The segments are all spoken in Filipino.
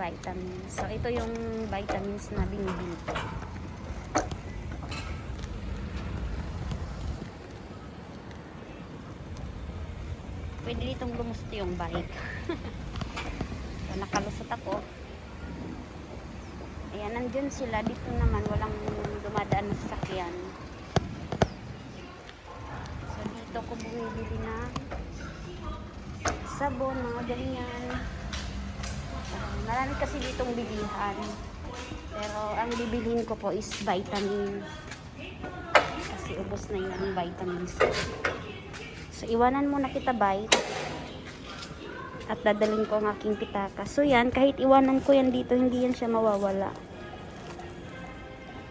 vitamins. So, ito yung vitamins na binibili ko. Pwede ditong lumusot yung bike. So, nakalusot ako. Ayan, nandyan sila. Dito naman, walang dumadaan na sasakyan. So, dito ko bumibili na sabon, mga ganyan. Marami kasi ditong bilihan. Pero, ang bibilhin ko po is vitamins. Kasi ubos na yung vitamins. So, iwanan muna kita, bite. At dadalhin ko ang aking pitaka. So, yan. Kahit iwanan ko yan dito, hindi yan siya mawawala.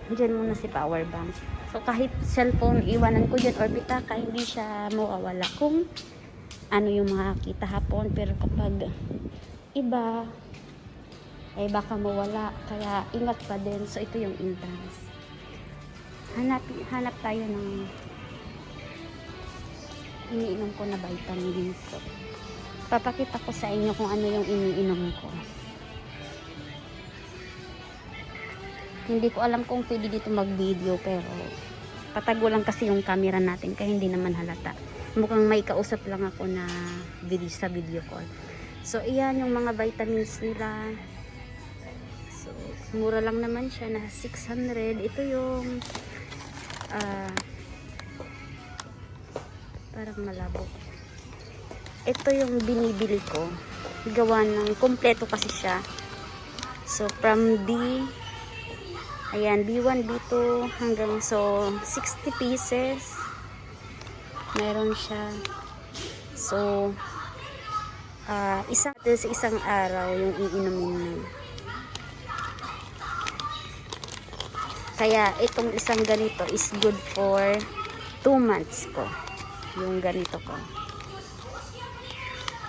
Diyan muna si power bank. So, kahit cellphone, iwanan ko dyan or pitaka, hindi siya mawawala. Kung ano yung makakita hapon. Pero kapag iba, ay baka mawala. Kaya, ingat pa din. So, ito yung entrance. Hanap tayo ng iniinom ko na vitamins. So, papakita ko sa inyo kung ano yung iniinom ko. Hindi ko alam kung pwede dito mag-video, pero patago lang kasi yung camera natin kaya hindi naman halata. Mukhang may kausap lang ako na video sa video call. So, iyan yung mga vitamins nila. So, mura lang naman siya na 600. Ito yung parang malabo. Ito yung binibili ko. Gawa ng kompleto kasi siya. So, from ayan, B1, B2, hanggang so, 60 pieces. Meron siya. So, sa isang araw yung iinumin mo. Kaya, itong isang ganito is good for 2 months ko. Yung ganito ko.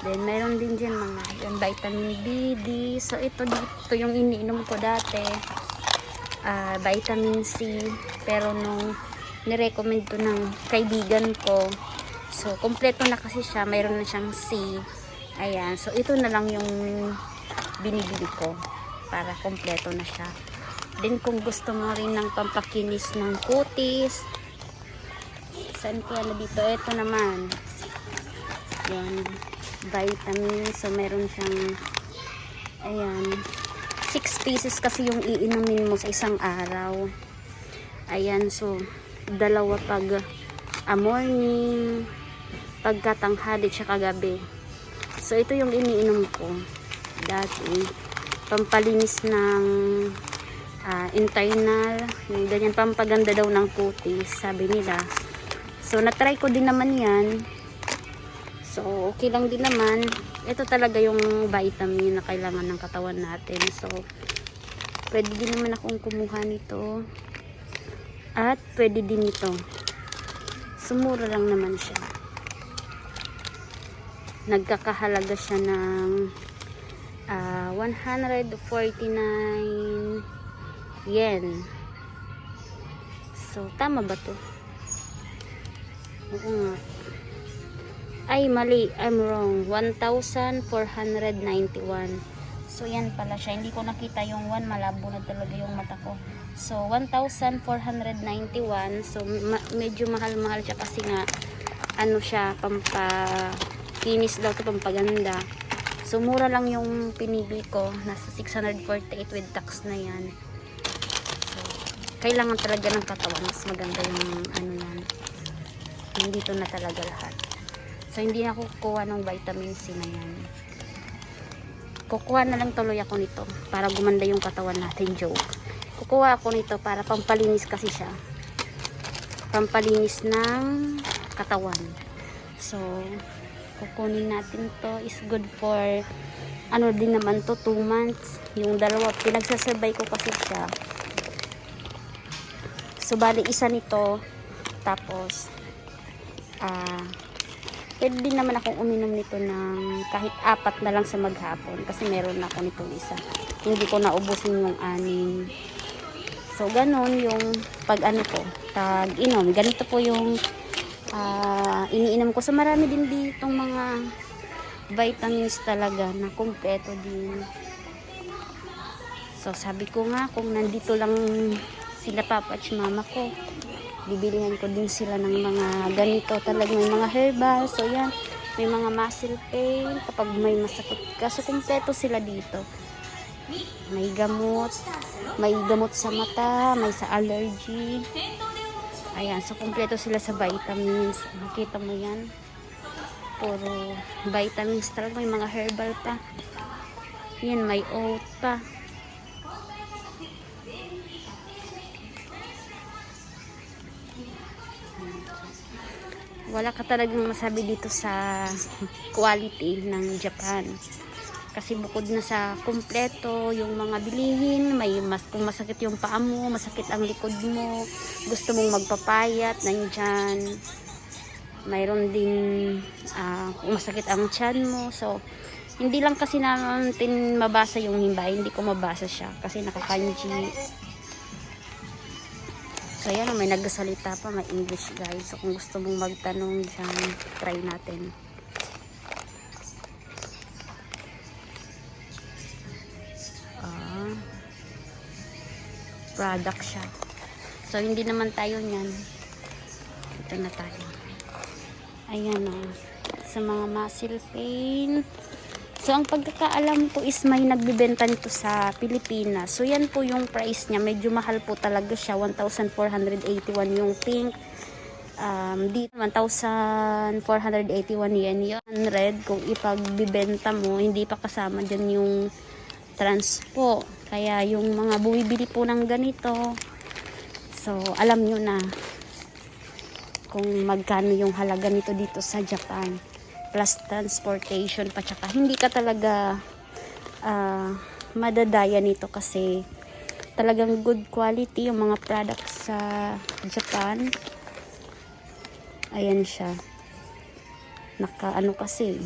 Then, meron din dyan mga yung vitamin B, D. So, ito dito yung iniinom ko dati. Vitamin C. Pero nung nirecommend to ng kaibigan ko, so, kompleto na kasi siya. Mayroon na siyang C. Ayan. So, ito na lang yung binibili ko. Para kompleto na siya. Then, kung gusto mo rin ng pampakinis ng kutis, saan kaya na dito? Ito naman. Yan. Vitamin. So, meron siyang ayan. 6 pieces kasi yung iinumin mo sa isang araw. Ayan. So, dalawa pag morning, pagkatanghali, tsaka gabi. So, ito yung iniinom ko. Dati. Pampalinis ng internal. Yung ganyan. Pampaganda daw ng kutis. Sabi nila. So, natry ko din naman yan. So, okay lang din naman. Ito talaga yung vitamin na kailangan ng katawan natin. So, pwede din naman akong kumuha nito. At pwede din ito. Sumura lang naman siya. Nagkakahalaga siya ng 149 yen. So, tama ba to? Oo nga. Ay, mali. I'm wrong. 1,491. So, yan pala siya. Hindi ko nakita yung 1. Malabo na talaga yung mata ko. So, 1,491. So, medyo mahal-mahal siya kasi nga, ano siya, pampakinis daw ito, pampaganda. So, mura lang yung pinili ko. Nasa 648 with tax na yan. So, kailangan talaga ng katawan. Mas maganda yung ano yan. Dito na talaga lahat. So, hindi na ako kukuha ng vitamin C na yan. Kukuha na lang tuloy ako nito para gumanda yung katawan natin. Joke. Kukuha ako nito para pampalinis kasi siya. Pampalinis ng katawan. So, kukunin natin to. Is good for ano din naman to, 2 months. Yung dalawa, pinagsasabay ko kasi siya. So, bali isa nito. Tapos, pwede din naman akong uminom nito ng kahit 4 na lang sa maghapon kasi meron na ako nitong isa. Hindi ko naubusin yung 6. So, ganun yung pag ano ko, pag inom. Ganito po yung iniinom ko. So, marami din ditong mga vitamins talaga na kumpleto din. So sabi ko nga, kung nandito lang sila papa at mama ko, bibilihan ko din sila ng mga ganito, talagang may mga herbal. So yan, may mga muscle pain kapag may masakit ka. So kumpleto sila dito. May gamot sa mata, may sa allergy. Ayan, so kumpleto sila sa vitamins. Makita mo yan, puro vitamins talaga. May mga herbal pa. Yan, may oat pa. Wala ka talagang masabi dito sa quality ng Japan. Kasi bukod na sa kumpleto yung mga bilihin, kung masakit yung paa mo, masakit ang likod mo, gusto mong magpapayat, nandyan. Mayroon din kung masakit ang tiyan mo. So, hindi lang kasi natin mabasa yung himbay, hindi ko mabasa siya kasi nakakanji. So, yan, may nagsasalita pa, may English guys. So, kung gusto mong magtanong dyan, try natin. Product siya. So, hindi naman tayo niyan. Ito na tayo. Ayan o. Sa mga muscle pain. So, ang pagkakaalam ko is may nagbibenta nito sa Pilipinas. So, yan po yung price niya. Medyo mahal po talaga siya. 1,481 yung pink. Dito, 1,481 yen. 100 kung ipagbibenta mo. Hindi pa kasama dyan yung transpo. Kaya yung mga bumibili po ng ganito, so alam nyo na kung magkano yung halaga nito dito sa Japan. Plus transportation pa, tsaka hindi ka talaga madadaya nito kasi talagang good quality yung mga products sa Japan. Ayan siya. Naka-ano kasi,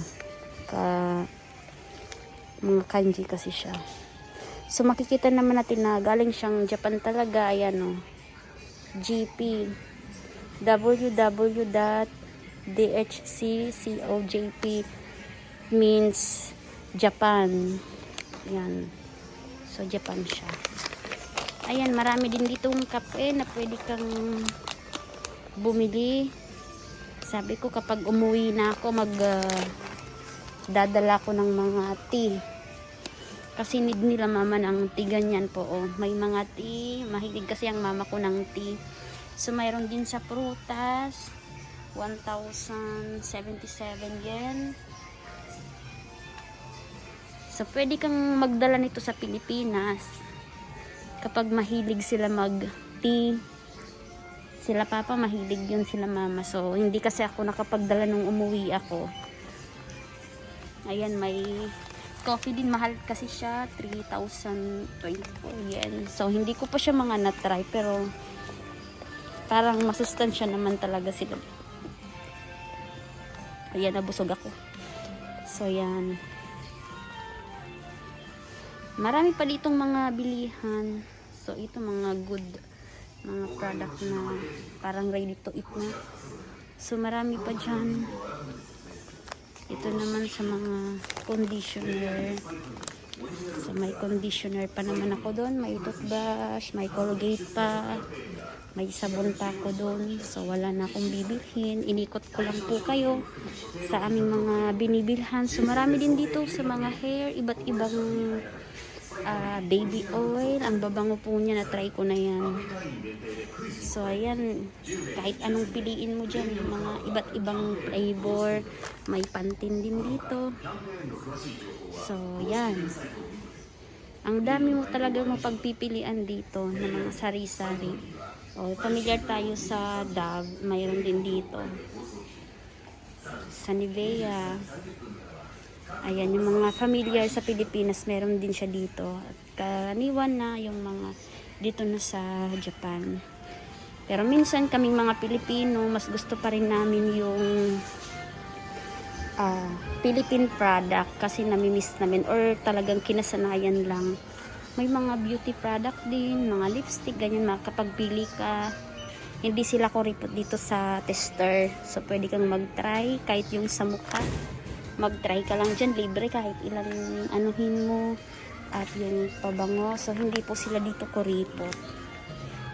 mga kanji kasi siya. So makikita naman natin na galing siyang Japan talaga. Ayan o. GP www.dhccojp means Japan. Ayan. So Japan siya. Ayan, marami din ditong kape na pwede kang bumili. Sabi ko kapag umuwi na ako dadala ko ng mga tea. Kasi need nila mama ng tea, ganyan po. Oh. May mga tea. Mahilig kasi ang mama ko ng tea. So, mayroon din sa prutas. 1,077 yen. So, pwede kang magdala nito sa Pilipinas. Kapag mahilig sila mag-tea. Sila papa, mahilig yun sila mama. So, hindi kasi ako nakapagdala nung umuwi ako. Ayan, may coffee din, mahal kasi siya, 3,024 yen. So hindi ko pa siya mga na-try, pero parang masustansya naman talaga sila. Ayan, nabusog ako. So yan, marami pa ditong mga bilihan. So ito mga good mga product na parang ready to eat na. So marami pa dyan. Ito naman sa mga conditioner. So may conditioner pa naman ako doon. May toothbrush, may Colgate pa. May sabon pa ako doon. So wala na akong bibilhin. Inikot ko lang po kayo sa aming mga binibilhan. So marami din dito sa mga hair. Iba't ibang baby oil. Ang babango po niya, na-try ko na yan. So ayan, kahit anong piliin mo dyan, mga iba't ibang flavor. May Pantene din dito. So yan, ang dami mo talaga mapagpipilian dito ng mga sari-sari. O, familiar tayo sa Dove, mayroon din dito sa Nivea. Ayan, yung mga familiar sa Pilipinas, meron din siya dito. At karaniwan na yung mga dito na sa Japan. Pero minsan kaming mga Pilipino, mas gusto pa rin namin yung Philippine product kasi namimiss namin or talagang kinasanayan lang. May mga beauty product din, mga lipstick, ganyan, makakapagpili ka. Hindi sila kuripot dito sa tester. So, pwede kang mag-try kahit yung sa mukha. Mag-try ka lang dyan, libre kahit ilang anuhin mo. at yung pabango. So hindi po sila dito kuripot.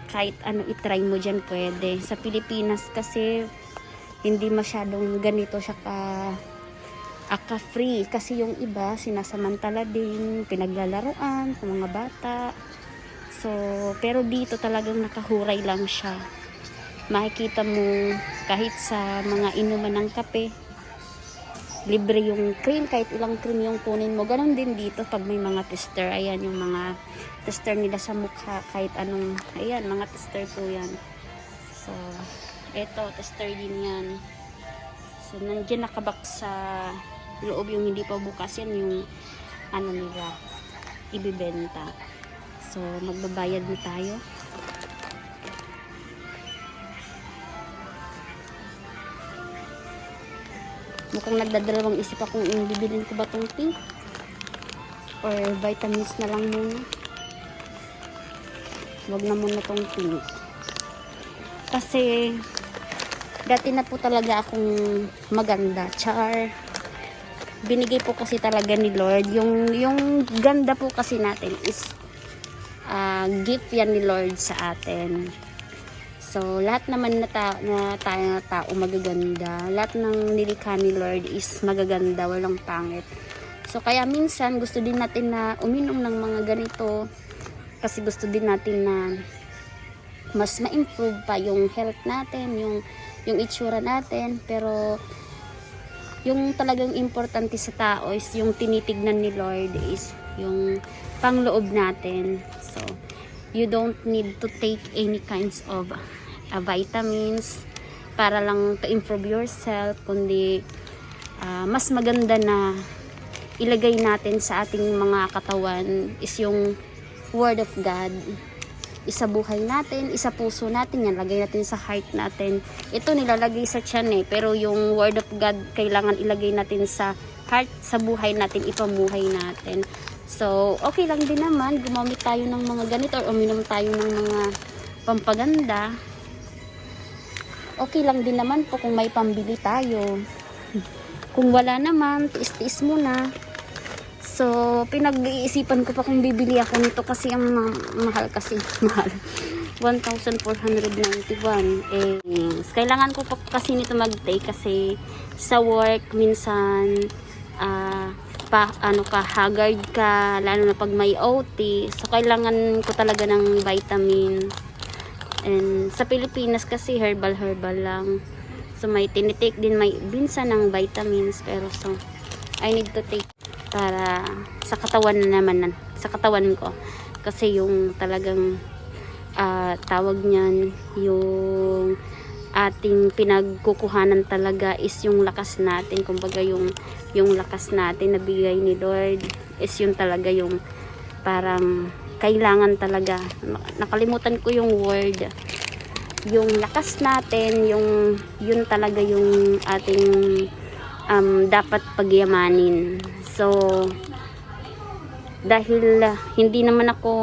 Kahit ano itry mo dyan pwede. Sa Pilipinas kasi hindi masyadong ganito siya free kasi yung iba sinasamantala din, pinaglalaruan sa mga bata. So pero dito talagang nakahuray lang siya. Makikita mo kahit sa mga inuman ng kape, libre yung cream, kahit ilang cream yung kunin mo. Ganon din dito pag may mga tester. Ayan yung mga tester nila sa mukha, kahit anong, ayan, mga tester po yan. So eto, tester din yan. So nandiyan nakabak sa loob yung hindi pa bukas, yan yung ano nila ibibenta. So magbabayad na tayo. Mukhang nagdadalawang isip akong bibilin ko ba tong pink or vitamins na lang muna. Wag na muna tong pink kasi dati na po talaga akong maganda, char. Binigay po kasi talaga ni Lord yung ganda po kasi natin is gift yan ni Lord sa atin. So lahat naman na tayo na tao magaganda, lahat ng nilikha ni Lord is magaganda, walang pangit. So kaya minsan gusto din natin na uminom ng mga ganito kasi gusto din natin na mas ma-improve pa yung health natin, yung itsura natin. Pero yung talagang importante sa tao is yung tinitignan ni Lord is yung pangloob natin. So you don't need to take any kinds of vitamins para lang to improve yourself, kundi mas maganda na ilagay natin sa ating mga katawan is yung Word of God. Isa buhay natin, isa puso natin yan, lagay natin sa heart natin. Ito nilalagay sa tiyan pero yung Word of God kailangan ilagay natin sa heart, sa buhay natin, ipamuhay natin. So okay lang din naman gumamit tayo ng mga ganito or uminom tayo ng mga pampaganda. Okay lang din naman po kung may pambili tayo. Kung wala naman, tiis-tiis muna. So pinag-iisipan ko pa kung bibili ako nito kasi ang mahal kasi. Mahal. 1,491. Kailangan ko pa kasi nito mag-take kasi sa work minsan haggard ka, lalo na pag may OT. So kailangan ko talaga ng vitamin. And sa Pilipinas kasi herbal lang. So may tinitake din may binsa ng vitamins, pero so I need to take para sa katawan na naman, sa katawan ko. Kasi yung talagang tawag niyan, yung ating pinagkukuhanan talaga is yung lakas natin. Kumbaga yung lakas natin na bigay ni Lord is yun talaga yung parang kailangan talaga. Nakalimutan ko yung word. Yung lakas natin, yun talaga yung ating dapat pagyamanin. So dahil hindi naman ako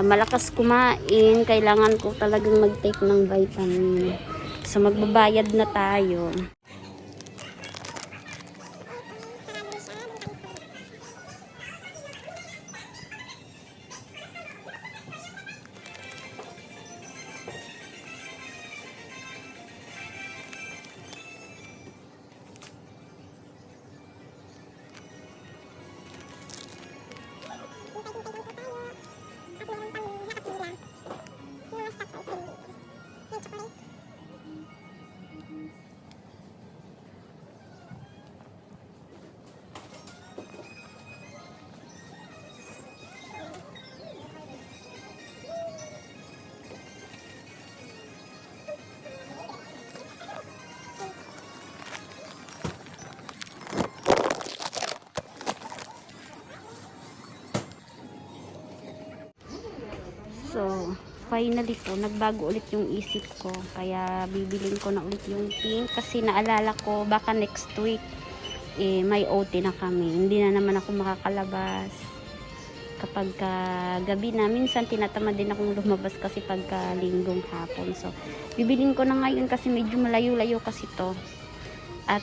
malakas kumain, kailangan ko talagang mag-take ng vitamin. So magbabayad na tayo. So, finally po, nagbago ulit yung isip ko. Kaya, bibilin ko na ulit yung pink. Kasi naalala ko, baka next week, may OT na kami. Hindi na naman ako makakalabas. Kapag gabi na, minsan tinatamad din akong lumabas kasi pagka linggong hapon. So, bibilin ko na ngayon kasi medyo malayo-layo kasi to. At,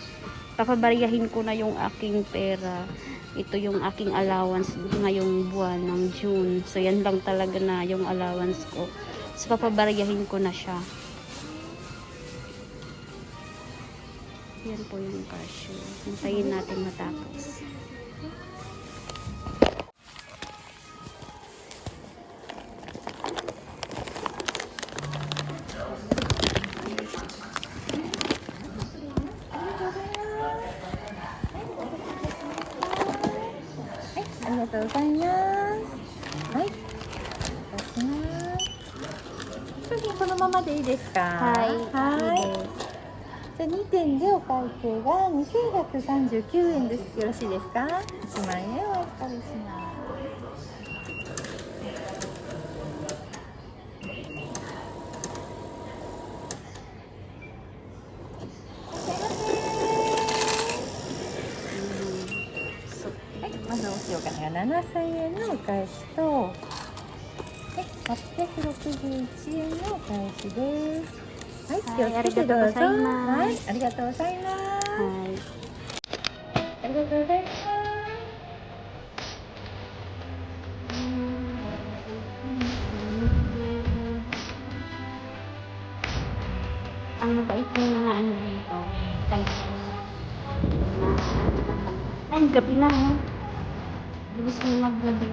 papabaryahin ko na yung aking pera. ito yung aking allowance ngayong buwan ng June. So, yan lang talaga na yung allowance ko. So, papabaryahin ko na siya. Yan po yung cashew. Hintayin natin matapos. Hi. じゃあ2点でお会計が2139円です。よろしいですか？1万円お預かりします。So, はい、まずお塩が7000円のお返しと、861円のお返しです。はい、気をつけてどうぞ。はい、ありがとうございます。hi. ありがとうございます。Ang mabait yung mga ano dito. Thank you. Ay, gabi na, no? Bilis mo maggabi.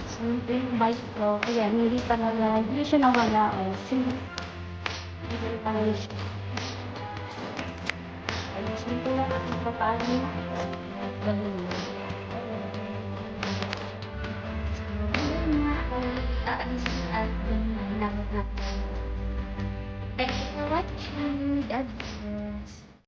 So, ito yung bike ko. Ayan, hindi siya nawala. Oh. Hindi talaga siya. Ayusin ko lang at papaano. Ganun. Ayun nga, aalis at nag. Thank you for watching.